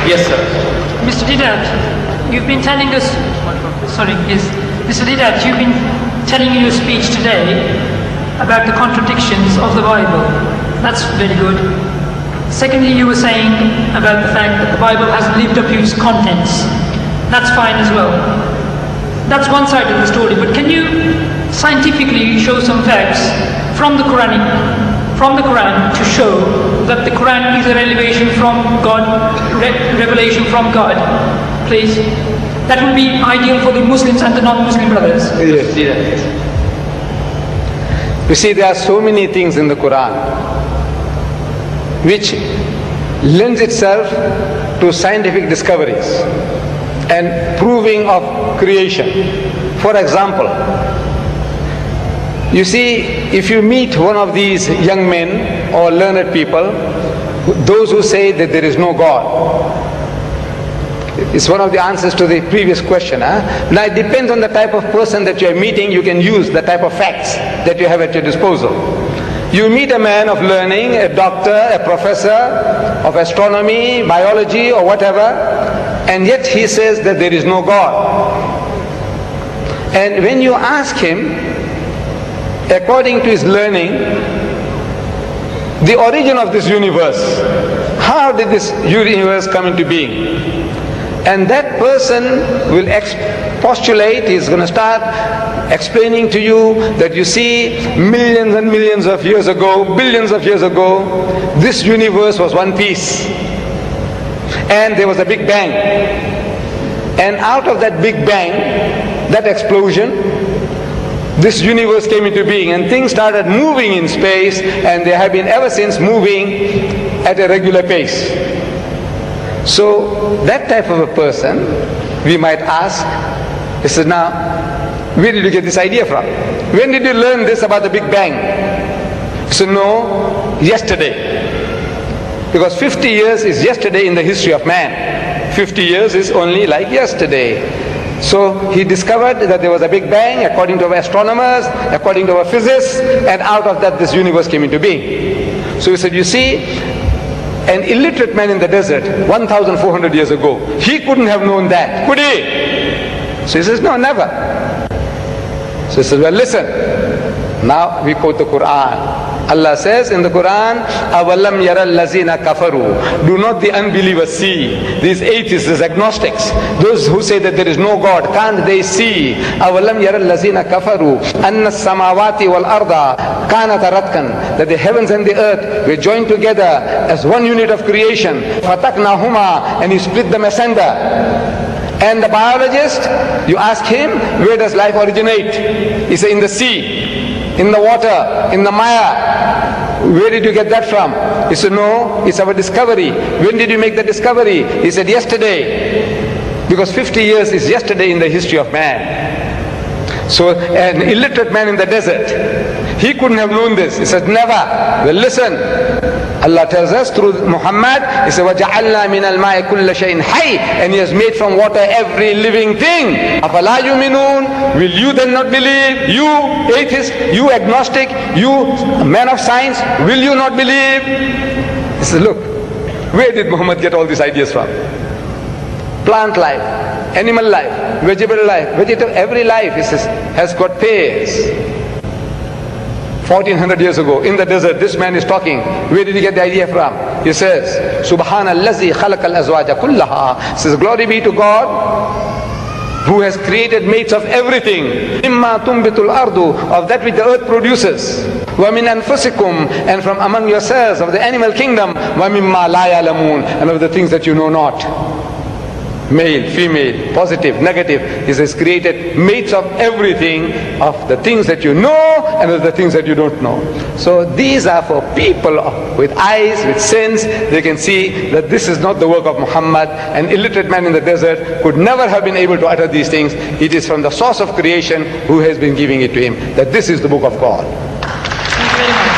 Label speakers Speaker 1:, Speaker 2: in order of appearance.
Speaker 1: Yes, sir.
Speaker 2: Mr. Deedat, you've been telling us, Mr. Deedat, you've been telling in your speech today about the contradictions of the Bible. That's very good. Secondly, you were saying about the fact that the Bible hasn't lived up to its contents. That's fine as well. That's one side of the story, but can you scientifically show some facts from the Quran to show that the Quran is a revelation from God, revelation from God, please? That would be ideal for the Muslims and the non-Muslim brothers.
Speaker 3: Yes. You see, there are so many things in the Quran which lends itself to scientific discoveries and proving of creation. For example, you see, if you meet one of these young men or learned people, those who say that there is no God, it's one of the answers to the previous question. Now it depends on the type of person that you are meeting. You can use the type of facts that you have at your disposal. You meet a man of learning, a doctor, a professor of astronomy, biology or whatever, and yet he says that there is no God. And when you ask him, according to his learning, the origin of this universe, how did this universe come into being? And that person will postulate, he's going to start explaining to you that you see, millions and millions of years ago, billions of years ago, this universe was one piece. And there was a big bang. And out of that big bang, that explosion, this universe came into being and things started moving in space, and they have been ever since moving at a regular pace. So that type of a person, we might ask, he says, now, where did you get this idea from? When did you learn this about the Big Bang? He said, no, yesterday. Because 50 years is yesterday in the history of man. 50 years is only like yesterday. So he discovered that there was a Big Bang according to our astronomers, according to our physicists, and out of that this universe came into being. So he said, you see, an illiterate man in the desert 1,400 years ago, he couldn't have known that, could he? So he says, no, never. So he says, well, listen, now we quote the Quran. Allah says in the Quran, أَوَلَمْ يَرَى الَّذِينَ كَفَرُوا. Do not the unbelievers see? These atheists, these agnostics, those who say that there is no God, can't they see? أَوَلَمْ يَرَى الَّذِينَ كَفَرُوا أَنَّ السَّمَاوَاتِ وَالْأَرْضَ كَانَتَ رَتْقًا. That the heavens and the earth were joined together as one unit of creation. فَتَقْنَاهُمَا. And he split them asunder. And the biologist, you ask him, where does life originate? He says, in the sea, in the water, in the mire. Where did you get that from? He said, no, it's our discovery. When did you make the discovery? He said, yesterday. Because 50 years is yesterday in the history of man. So an illiterate man in the desert, he couldn't have known this. He said, never. Well, listen. Allah tells us through Muhammad, He said, وَجَعَلْنَا مِنَ الْمَاءِ كُلَّ شَيْءٍ حَيٍّ. And He has made from water every living thing. أَفَلَا يُؤْمِنُونَ. Will you then not believe? You atheist, you agnostic, you man of science, will you not believe? He said, look, where did Muhammad get all these ideas from? Plant life, animal life, vegetable life, every life, he says, has got pairs. 1400 years ago, in the desert, this man is talking. Where did he get the idea from? He says, Subhanallazi khalaqal azwaja kullaha. Says, glory be to God, who has created mates of everything. Mimma tumbitul ardu, of that which the earth produces. Wa min anfusikum, and from among yourselves, of the animal kingdom. Wa mimma la ya'lamun, and of the things that you know not. Male, female, positive, negative. He says, created mates of everything, of the things that you know and of the things that you don't know. So these are for people with eyes, with sense. They can see that this is not the work of Muhammad. An illiterate man in the desert could never have been able to utter these things. It is from the source of creation who has been giving it to him, that this is the book of God.
Speaker 2: Thank you very much.